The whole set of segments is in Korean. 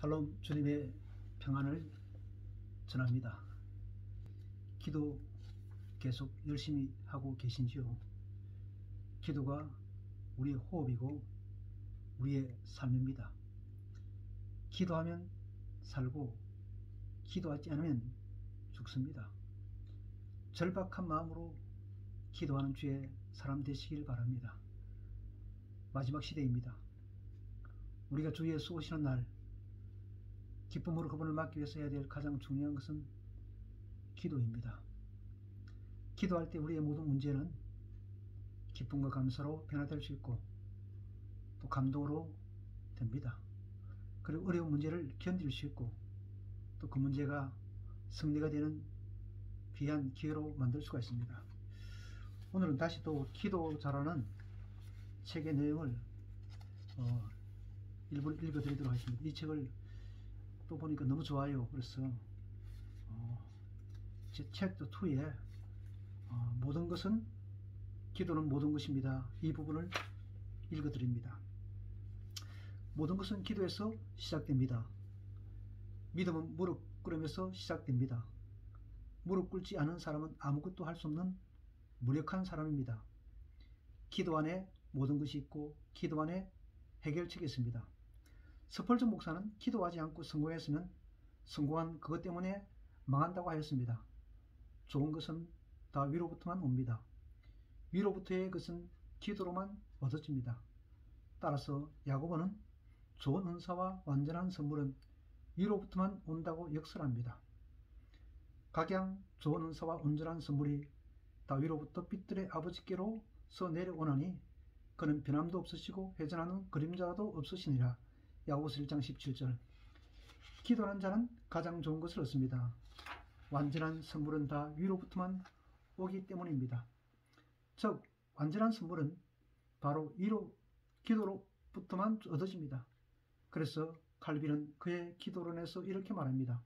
샬롬, 주님의 평안을 전합니다. 기도 계속 열심히 하고 계신지요? 기도가 우리의 호흡이고 우리의 삶입니다. 기도하면 살고 기도하지 않으면 죽습니다. 절박한 마음으로 기도하는 주의 사람 되시길 바랍니다. 마지막 시대입니다. 우리가 주 예수 오시는 날 기쁨으로 그분을 맞기 위해서 해야 될 가장 중요한 것은 기도입니다. 기도할 때 우리의 모든 문제는 기쁨과 감사로 변화될 수 있고 또 감동으로 됩니다. 그리고 어려운 문제를 견딜 수 있고 또 그 문제가 승리가 되는 귀한 기회로 만들 수가 있습니다. 오늘은 다시 또 기도 잘하는 책의 내용을 일부러 읽어드리도록 하겠습니다. 이 책을 또 보니까 너무 좋아요. 그래서 제 챕터 2에 모든 것은 기도는 모든 것입니다. 이 부분을 읽어드립니다. 모든 것은 기도에서 시작됩니다. 믿음은 무릎 꿇으면서 시작됩니다. 무릎 꿇지 않은 사람은 아무것도 할 수 없는 무력한 사람입니다. 기도 안에 모든 것이 있고 기도 안에 해결책이 있습니다. 스펄전 목사는 기도하지 않고 성공했으면 성공한 그것 때문에 망한다고 하였습니다. 좋은 것은 다 위로부터만 옵니다. 위로부터의 것은 기도로만 얻어집니다. 따라서 야고보는 좋은 은사와 완전한 선물은 위로부터만 온다고 역설합니다. 각양 좋은 은사와 온전한 선물이 다 위로부터 빛들의 아버지께로서 내려오나니 그는 변함도 없으시고 회전하는 그림자도 없으시니라. 야고보서 1장 17절. 기도하는 자는 가장 좋은 것을 얻습니다. 완전한 선물은 다 위로부터만 오기 때문입니다. 즉 완전한 선물은 바로 기도로부터만 얻어집니다. 그래서 칼빈은 그의 기도론에서 이렇게 말합니다.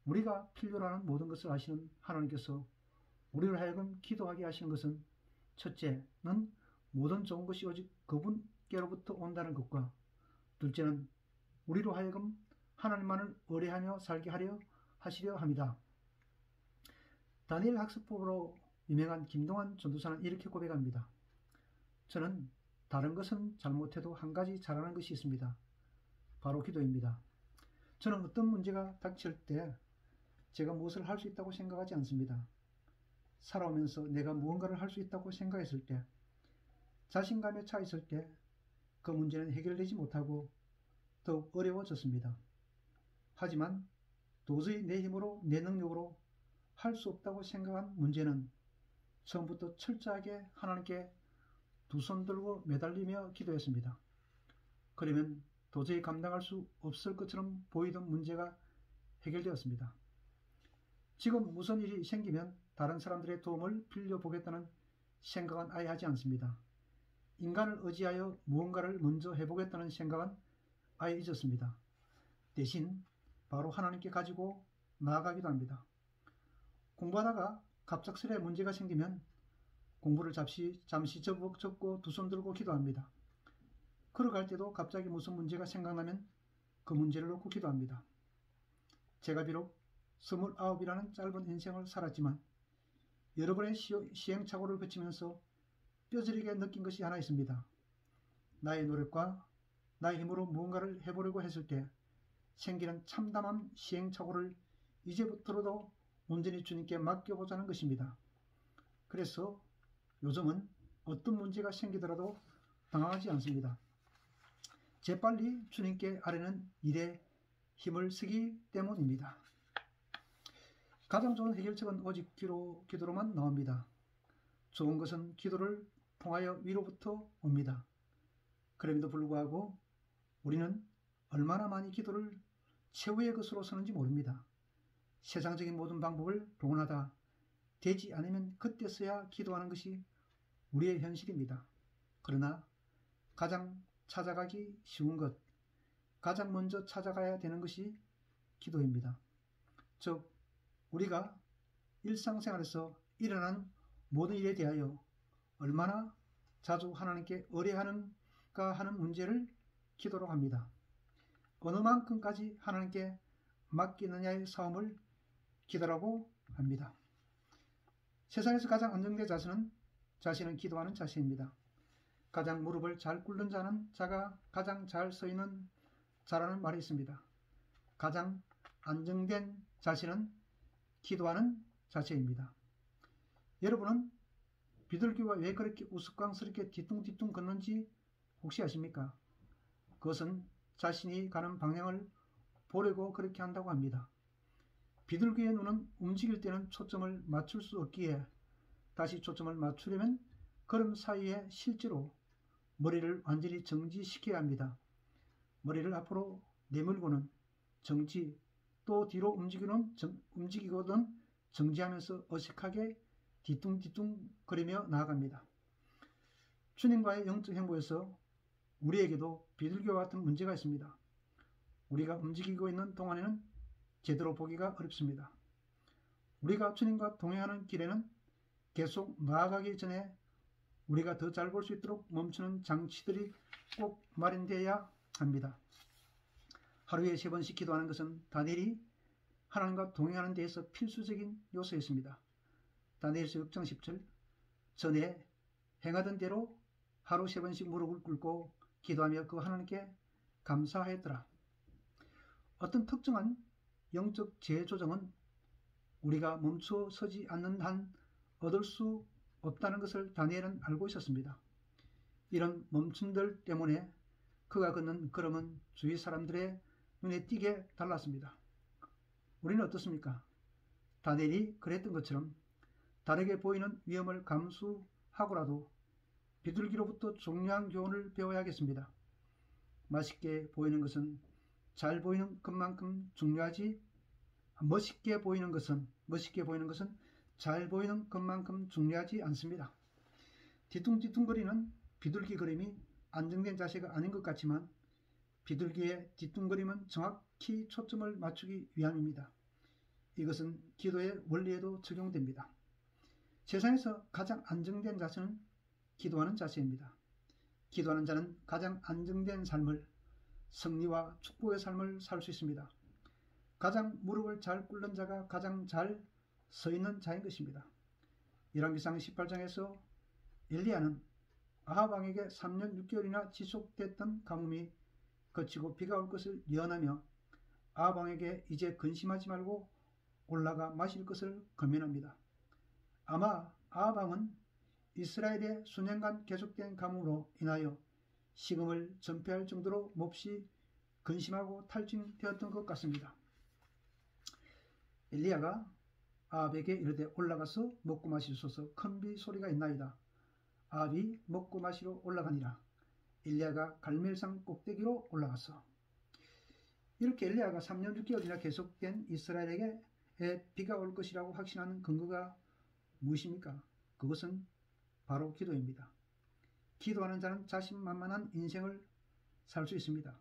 우리가 필요로 하는 모든 것을 아시는 하나님께서 우리를 하여금 기도하게 하시는 것은 첫째는 모든 좋은 것이 오직 그분께로부터 온다는 것과 둘째는 우리로 하여금 하나님만을 의뢰하며 살게 하시려 합니다. 다니엘 학습법으로 유명한 김동환 전도사는 이렇게 고백합니다. 저는 다른 것은 잘못해도 한 가지 잘하는 것이 있습니다. 바로 기도입니다. 저는 어떤 문제가 닥칠 때 제가 무엇을 할 수 있다고 생각하지 않습니다. 살아오면서 내가 무언가를 할 수 있다고 생각했을 때, 자신감에 차 있을 때 그 문제는 해결되지 못하고 더욱 어려워졌습니다. 하지만 도저히 내 힘으로 내 능력으로 할 수 없다고 생각한 문제는 처음부터 철저하게 하나님께 두 손 들고 매달리며 기도했습니다. 그러면 도저히 감당할 수 없을 것처럼 보이던 문제가 해결되었습니다. 지금 무슨 일이 생기면 다른 사람들의 도움을 빌려보겠다는 생각은 아예 하지 않습니다. 인간을 의지하여 무언가를 먼저 해보겠다는 생각은 아예 잊었습니다. 대신 바로 하나님께 가지고 나아가기도 합니다. 공부하다가 갑작스레 문제가 생기면 공부를 잠시 접고 두 손 들고 기도합니다. 걸어갈 때도 갑자기 무슨 문제가 생각나면 그 문제를 놓고 기도합니다. 제가 비록 29이라는 짧은 인생을 살았지만 여러 번의 시행착오를 거치면서 뼈저리게 느낀 것이 하나 있습니다. 나의 노력과 나의 힘으로 무언가를 해보려고 했을 때 생기는 참담한 시행착오를 이제부터라도 온전히 주님께 맡겨보자는 것입니다. 그래서 요즘은 어떤 문제가 생기더라도 당황하지 않습니다. 재빨리 주님께 아뢰는 일에 힘을 쓰기 때문입니다. 가장 좋은 해결책은 오직 기도로만 나옵니다. 좋은 것은 기도를 통하여 위로부터 옵니다. 그럼에도 불구하고 우리는 얼마나 많이 기도를 최후의 것으로 쓰는지 모릅니다. 세상적인 모든 방법을 동원하다 되지 않으면 그때서야 기도하는 것이 우리의 현실입니다. 그러나 가장 찾아가기 쉬운 것, 가장 먼저 찾아가야 되는 것이 기도입니다. 즉 우리가 일상생활에서 일어나는 모든 일에 대하여 얼마나 자주 하나님께 의뢰하는가 하는 문제를 기도로 합니다. 어느 만큼까지 하나님께 맡기느냐의 싸움을 기도라고 합니다. 세상에서 가장 안정된 자세는 기도하는 자세입니다. 가장 무릎을 잘 꿇는 자가 가장 잘 서 있는 자라는 말이 있습니다. 가장 안정된 자세는 기도하는 자세입니다. 여러분은 비둘기가 왜 그렇게 우스꽝스럽게 뒤뚱뒤뚱 걷는지 혹시 아십니까? 그것은 자신이 가는 방향을 보려고 그렇게 한다고 합니다. 비둘기의 눈은 움직일 때는 초점을 맞출 수 없기에 다시 초점을 맞추려면 걸음 사이에 실제로 머리를 완전히 정지시켜야 합니다. 머리를 앞으로 내밀고는 정지, 또 뒤로 움직이거든 정지하면서 어색하게 뒤뚱뒤뚱 거리며 나아갑니다. 주님과의 영적 행보에서 우리에게도 비둘기와 같은 문제가 있습니다. 우리가 움직이고 있는 동안에는 제대로 보기가 어렵습니다. 우리가 주님과 동행하는 길에는 계속 나아가기 전에 우리가 더 잘 볼 수 있도록 멈추는 장치들이 꼭 마련되어야 합니다. 하루에 3번씩 기도하는 것은 다니엘이 하나님과 동행하는 데에서 필수적인 요소였습니다. 다니엘서 6장 10절 전에 행하던 대로 하루 3번씩 무릎을 꿇고 기도하며 그 하나님께 감사하였더라. 어떤 특정한 영적 재조정은 우리가 멈춰 서지 않는 한 얻을 수 없다는 것을 다니엘은 알고 있었습니다. 이런 멈춤들 때문에 그가 걷는 걸음은 주위 사람들의 눈에 띄게 달랐습니다. 우리는 어떻습니까? 다니엘이 그랬던 것처럼 다르게 보이는 위험을 감수하고라도 비둘기로부터 중요한 교훈을 배워야겠습니다. 맛있게 보이는 것은 잘 보이는 것만큼 중요하지 멋있게 보이는 것은 잘 보이는 것만큼 중요하지 않습니다. 뒤뚱뒤뚱거리는 비둘기 걸음이 안정된 자세가 아닌 것 같지만 비둘기의 뒤뚱거림은 정확히 초점을 맞추기 위함입니다. 이것은 기도의 원리에도 적용됩니다. 세상에서 가장 안정된 자세는 기도하는 자세입니다. 기도하는 자는 가장 안정된 삶을, 승리와 축복의 삶을 살 수 있습니다. 가장 무릎을 잘 꿇는 자가 가장 잘 서 있는 자인 것입니다. 열왕기상 18장에서 엘리야는 아합 왕에게 3년 6개월이나 지속됐던 가뭄이 그치고 비가 올 것을 예언하며 아합 왕에게 이제 근심하지 말고 올라가 마실 것을 권면합니다. 아마 아합 왕은 이스라엘의 수년간 계속된 가뭄으로 인하여 식음을 전폐할 정도로 몹시 근심하고 탈진되었던 것 같습니다. 엘리야가 아합에게 이르되 올라가서 먹고 마시소서 큰 비 소리가 있나이다. 아합이 먹고 마시러 올라가니라. 엘리야가 갈멜산 꼭대기로 올라갔어. 이렇게 엘리야가 3년 6개월이나 계속된 이스라엘에게 비가 올 것이라고 확신하는 근거가 무엇입니까? 그것은 바로 기도입니다. 기도하는 자는 자신만만한 인생을 살 수 있습니다.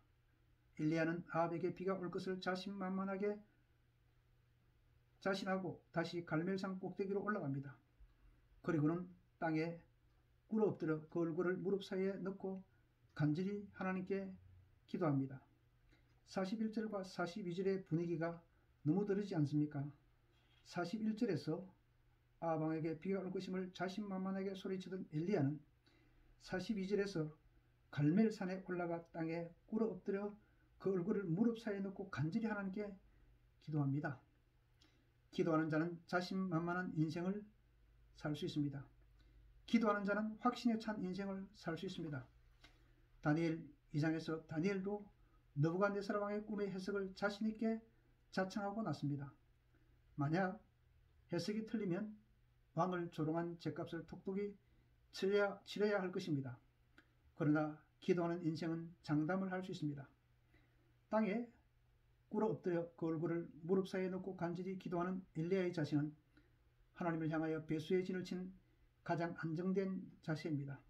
엘리야는 아합에게 비가 올 것을 자신만만하게 자신하고 다시 갈멜산 꼭대기로 올라갑니다. 그리고는 땅에 꿇어 엎드려 그 얼굴을 무릎 사이에 넣고 간절히 하나님께 기도합니다. 41절과 42절의 분위기가 너무 다르지 않습니까? 41절에서 아합 왕에게 비가 올 것임을 자신만만하게 소리치던 엘리야는 42절에서 갈멜산에 올라가 땅에 꿇어 엎드려 그 얼굴을 무릎 사이에 넣고 간절히 하나님께 기도합니다. 기도하는 자는 자신만만한 인생을 살 수 있습니다. 기도하는 자는 확신에 찬 인생을 살 수 있습니다. 다니엘 2장에서 다니엘도 느부갓네살 왕의 꿈의 해석을 자신있게 자청하고 났습니다. 만약 해석이 틀리면 왕을 조롱한 죗값을 톡톡히 치러야 할 것입니다. 그러나 기도하는 인생은 장담을 할 수 있습니다. 땅에 꿇어 엎드려 그 얼굴을 무릎 사이에 넣고 간절히 기도하는 엘리야의 자신은 하나님을 향하여 배수의 진을 친 가장 안정된 자세입니다.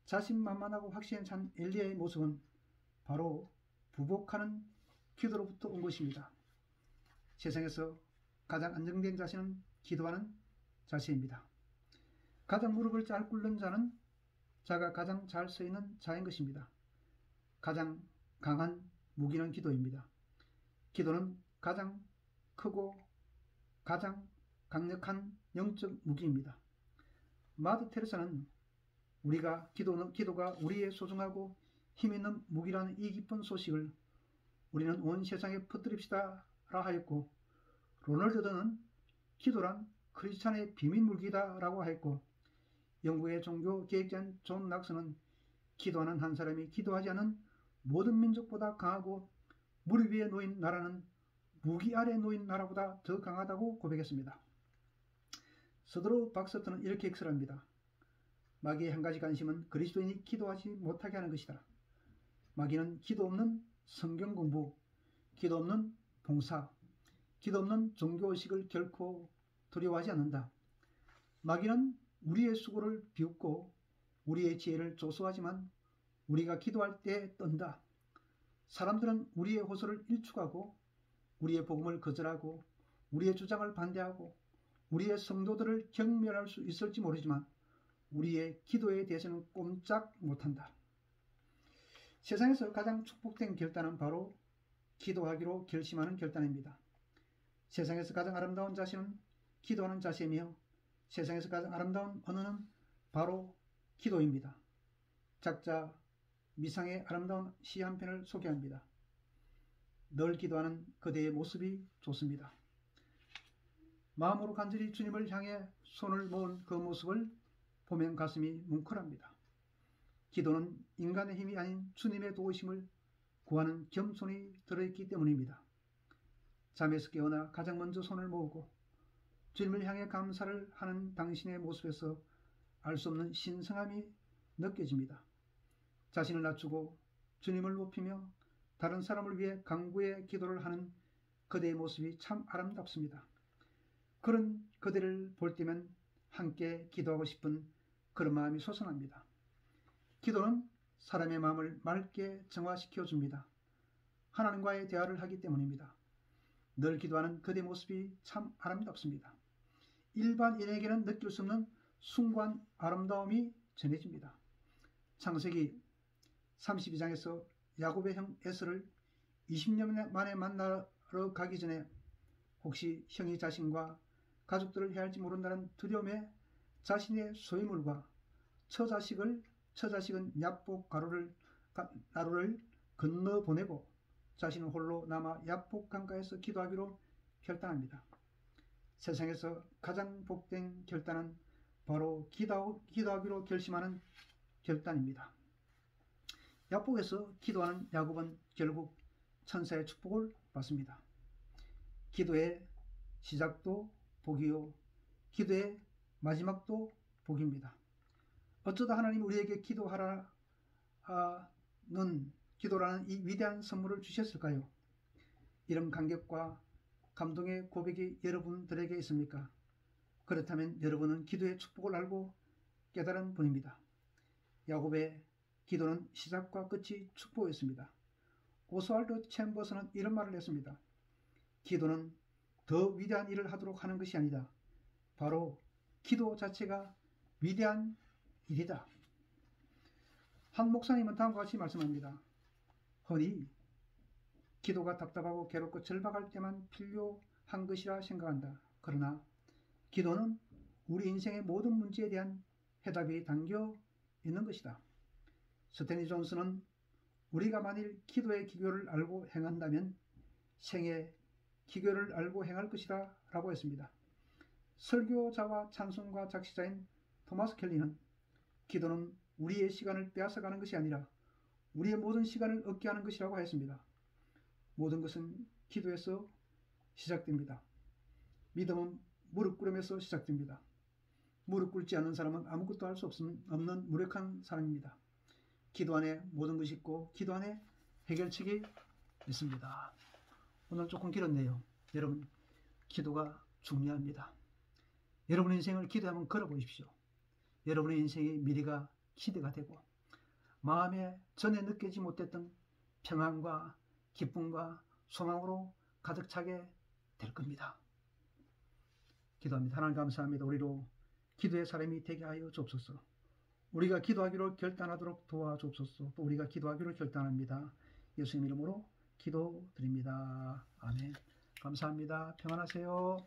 자신만만하고 확신에 찬 엘리야의 모습은 바로 부복하는 기도로부터 온 것입니다. 세상에서 가장 안정된 자세는 기도하는 자세입니다. 가장 무릎을 잘 꿇는 자가 가장 잘 서 있는 자인 것입니다. 가장 강한 무기는 기도입니다. 기도는 가장 크고 가장 강력한 영적 무기입니다. 마더 테레사는 기도가 우리의 소중하고 힘있는 무기라는 이 기쁜 소식을 우리는 온 세상에 퍼뜨립시다 라 하였고, 로널드는 기도란 크리스찬의 비밀무기다 라고 하였고, 영국의 종교 계획자인 존 낙스는 기도하는 한 사람이 기도하지 않은 모든 민족보다 강하고 무릎 위에 놓인 나라는 무기 아래 놓인 나라보다 더 강하다고 고백했습니다. 서드로 박서트는 이렇게 ex설합니다. 마귀의 한 가지 관심은 그리스도인이 기도하지 못하게 하는 것이다. 마귀는 기도 없는 성경 공부, 기도 없는 봉사, 기도 없는 종교의식을 결코 두려워하지 않는다. 마귀는 우리의 수고를 비웃고 우리의 지혜를 조소하지만 우리가 기도할 때 떤다. 사람들은 우리의 호소를 일축하고 우리의 복음을 거절하고 우리의 주장을 반대하고 우리의 성도들을 경멸할 수 있을지 모르지만 우리의 기도에 대해서는 꼼짝 못한다. 세상에서 가장 축복된 결단은 바로 기도하기로 결심하는 결단입니다. 세상에서 가장 아름다운 자세는 기도하는 자세이며 세상에서 가장 아름다운 언어는 바로 기도입니다. 작자 미상의 아름다운 시 한 편을 소개합니다. 늘 기도하는 그대의 모습이 좋습니다. 마음으로 간절히 주님을 향해 손을 모은 그 모습을 보면 가슴이 뭉클합니다. 기도는 인간의 힘이 아닌 주님의 도우심을 구하는 겸손이 들어있기 때문입니다. 잠에서 깨어나 가장 먼저 손을 모으고 주님을 향해 감사를 하는 당신의 모습에서 알 수 없는 신성함이 느껴집니다. 자신을 낮추고 주님을 높이며 다른 사람을 위해 간구의 기도를 하는 그대의 모습이 참 아름답습니다. 그런 그대를 볼 때면 함께 기도하고 싶은 그런 마음이 솟아납니다. 기도는 사람의 마음을 맑게 정화시켜 줍니다. 하나님과의 대화를 하기 때문입니다. 늘 기도하는 그대의 모습이 참 아름답습니다. 일반인에게는 느낄 수 없는 숭고한 아름다움이 전해집니다. 창세기 32장에서 야곱의 형 에서를 20년 만에 만나러 가기 전에 혹시 형이 자신과 가족들을 해할지 모른다는 두려움에 자신의 소유물과 처자식은 야복 나루를 건너 보내고 자신은 홀로 남아 야복 강가에서 기도하기로 결단합니다. 세상에서 가장 복된 결단은 바로 기도하기로 결심하는 결단입니다. 야복에서 기도하는 야곱은 결국 천사의 축복을 받습니다. 기도의 시작도 복이요 기도의 마지막도 복입니다. 어쩌다 하나님 우리에게 기도라는 이 위대한 선물을 주셨을까요? 이런 감격과 감동의 고백이 여러분들에게 있습니까? 그렇다면 여러분은 기도의 축복을 알고 깨달은 분입니다. 야곱의 기도는 시작과 끝이 축복이었습니다. 오스왈드 챔버스는 이런 말을 했습니다. 기도는 더 위대한 일을 하도록 하는 것이 아니다. 바로 기도 자체가 위대한 일이다. 한 목사님은 다음과 같이 말씀합니다. 흔히 기도가 답답하고 괴롭고 절박할 때만 필요한 것이라 생각한다. 그러나 기도는 우리 인생의 모든 문제에 대한 해답이 담겨 있는 것이다. 스탠리 존슨은 우리가 만일 기도의 기교를 알고 행한다면 생의 기교를 알고 행할 것이다 라고 했습니다. 설교자와 찬송가 작시자인 토마스 켈리는 기도는 우리의 시간을 빼앗아가는 것이 아니라 우리의 모든 시간을 얻게 하는 것이라고 하였습니다. 모든 것은 기도에서 시작됩니다. 믿음은 무릎 꿇음에서 시작됩니다. 무릎 꿇지 않는 사람은 아무것도 할 수 없는 무력한 사람입니다. 기도 안에 모든 것이 있고 기도 안에 해결책이 있습니다. 오늘 조금 길었네요. 여러분, 기도가 중요합니다. 여러분의 인생을 기도에 한번 걸어보십시오. 여러분의 인생의 미래가 기대가 되고 마음에 전에 느끼지 못했던 평안과 기쁨과 소망으로 가득 차게 될 겁니다. 기도합니다. 하나님 감사합니다. 우리로 기도의 사람이 되게 하여 주옵소서. 우리가 기도하기로 결단하도록 도와주옵소서. 또 우리가 기도하기로 결단합니다. 예수님 이름으로 기도드립니다. 아멘. 감사합니다. 평안하세요.